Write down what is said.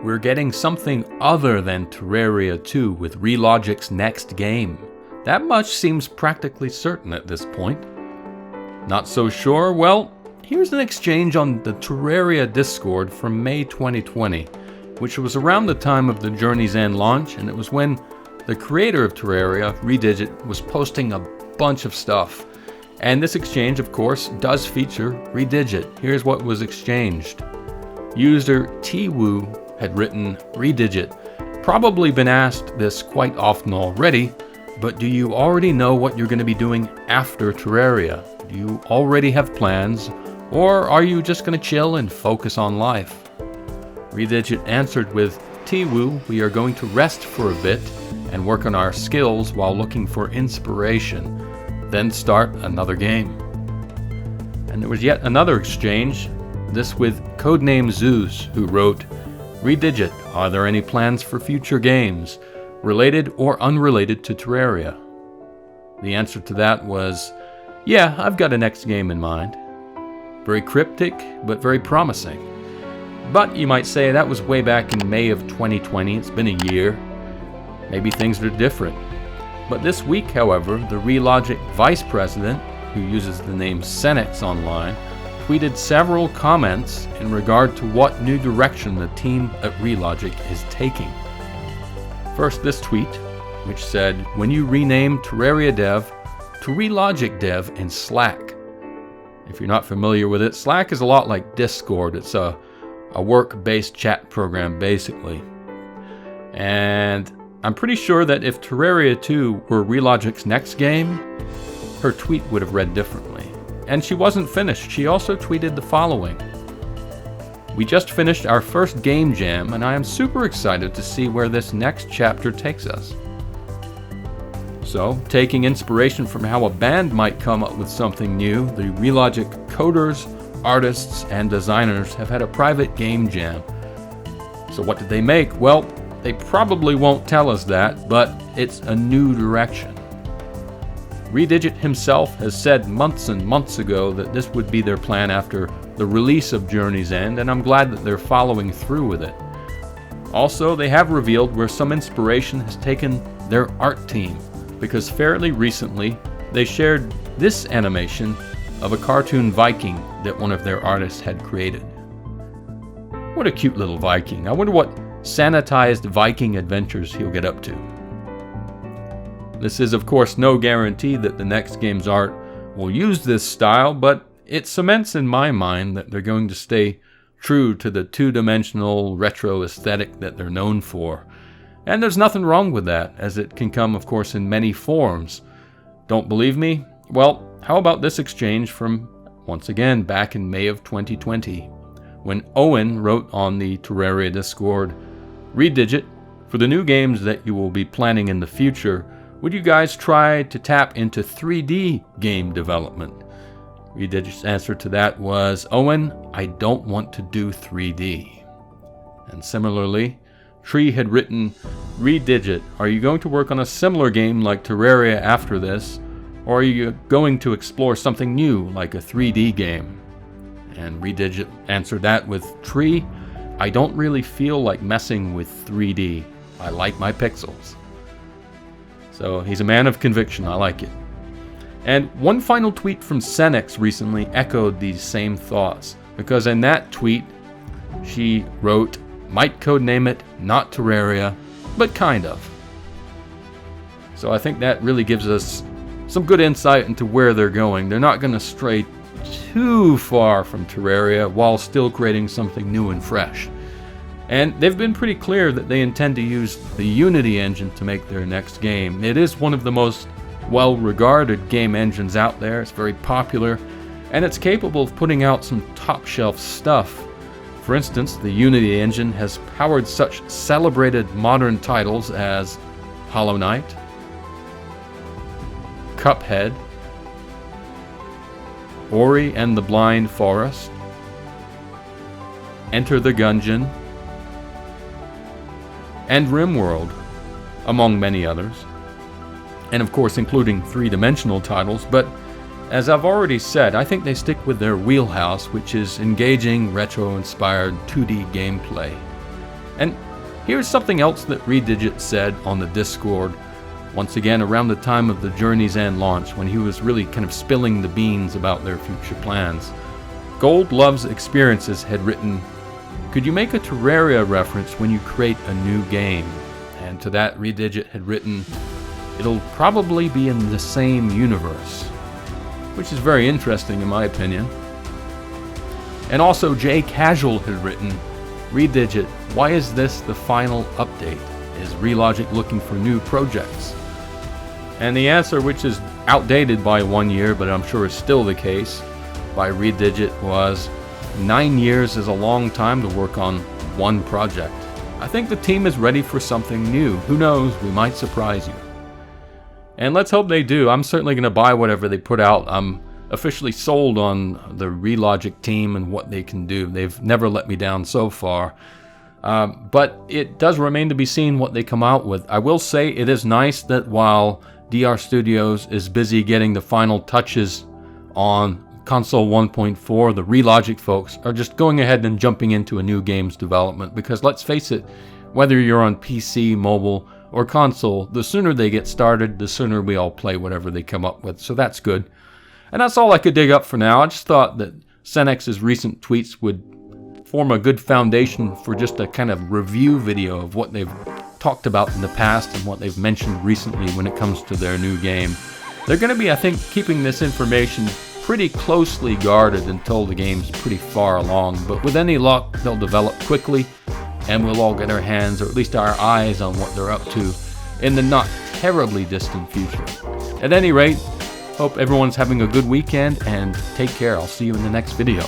we're getting something other than Terraria 2 with ReLogic's next game. That much seems practically certain at this point. Not so sure? Well, here's an exchange on the Terraria Discord from May 2020, which was around the time of the Journey's End launch, and it was when the creator of Terraria, ReDigit, was posting a bunch of stuff. And this exchange, of course, does feature ReDigit. Here's what was exchanged. User Twoo had written, "ReDigit, probably been asked this quite often already, but do you already know what you're going to be doing after Terraria? Do you already have plans, or are you just going to chill and focus on life?" ReDigit answered with, "Twoo, we are going to rest for a bit and work on our skills while looking for inspiration, then start another game." And there was yet another exchange, this with codename Zeus, who wrote, "ReDigit, are there any plans for future games, related or unrelated to Terraria?" The answer to that was, "Yeah, I've got a next game in mind." Very cryptic, but very promising. But you might say that was way back in May of 2020, it's been a year. Maybe things are different. But this week, however, the ReLogic vice president, who uses the name Senex Online, tweeted several comments in regard to what new direction the team at ReLogic is taking. First, this tweet, which said, "When you rename Terraria Dev to ReLogic Dev in Slack." If you're not familiar with it, Slack is a lot like Discord. It's a work-based chat program, basically. And I'm pretty sure that if Terraria 2 were ReLogic's next game, her tweet would have read differently. And she wasn't finished. She also tweeted the following: "We just finished our first game jam, and I am super excited to see where this next chapter takes us." So, taking inspiration from how a band might come up with something new, the ReLogic coders, artists, and designers have had a private game jam. So what did they make? Well, they probably won't tell us that, but it's a new direction. ReDigit himself has said months and months ago that this would be their plan after the release of Journey's End, and I'm glad that they're following through with it. Also, they have revealed where some inspiration has taken their art team, because fairly recently they shared this animation of a cartoon Viking that one of their artists had created. What a cute little Viking. I wonder what sanitized Viking adventures he'll get up to. This is, of course, no guarantee that the next game's art will use this style, but it cements in my mind that they're going to stay true to the two-dimensional retro aesthetic that they're known for. And there's nothing wrong with that, as it can come, of course, in many forms. Don't believe me? Well, how about this exchange from, once again, back in May of 2020, when Owen wrote on the Terraria Discord, "ReDigit, for the new games that you will be planning in the future, would you guys try to tap into 3D game development?" ReDigit's answer to that was, "Owen, I don't want to do 3D." And similarly, Tree had written, "ReDigit, are you going to work on a similar game like Terraria after this, or are you going to explore something new like a 3D game?" And ReDigit answered that with, "Tree, I don't really feel like messing with 3D. I like my pixels." So he's a man of conviction, I like it. And one final tweet from Senex recently echoed these same thoughts, because in that tweet she wrote, "Might codename it not Terraria, but kind of." So I think that really gives us some good insight into where they're going. They're not going to stray too far from Terraria while still creating something new and fresh. And they've been pretty clear that they intend to use the Unity engine to make their next game. It is one of the most well-regarded game engines out there. It's very popular, and it's capable of putting out some top-shelf stuff. For instance, the Unity engine has powered such celebrated modern titles as Hollow Knight, Cuphead, Ori and the Blind Forest, Enter the Gungeon, and RimWorld, among many others. And of course including three-dimensional titles, but as I've already said, I think they stick with their wheelhouse, which is engaging, retro-inspired 2D gameplay. And here's something else that ReDigit said on the Discord, once again around the time of the Journey's End launch, when he was really kind of spilling the beans about their future plans. Gold Loves Experiences had written, "Could you make a Terraria reference when you create a new game?" And to that, ReDigit had written, "It'll probably be in the same universe," which is very interesting in my opinion. And also Jay Casual had written, "ReDigit, why is this the final update? Is ReLogic looking for new projects?" And the answer, which is outdated by 1 year, but I'm sure is still the case, by ReDigit was, 9 years is a long time to work on one project. I think the team is ready for something new. Who knows, we might surprise you. And let's hope they do. I'm certainly going to buy whatever they put out. I'm officially sold on the ReLogic team and what they can do. They've never let me down so far. But it does remain to be seen what they come out with. I will say it is nice that while DR Studios is busy getting the final touches on Console 1.4, the ReLogic folks are just going ahead and jumping into a new game's development, because let's face it, whether you're on PC, mobile, or console, the sooner they get started, the sooner we all play whatever they come up with, so that's good. And that's all I could dig up for now. I just thought that Senex's recent tweets would form a good foundation for just a kind of review video of what they've talked about in the past and what they've mentioned recently when it comes to their new game. They're going to be, I think, keeping this information pretty closely guarded until the game's pretty far along, but with any luck they'll develop quickly and we'll all get our hands, or at least our eyes, on what they're up to in the not terribly distant future. At any rate, hope everyone's having a good weekend and take care. I'll see you in the next video.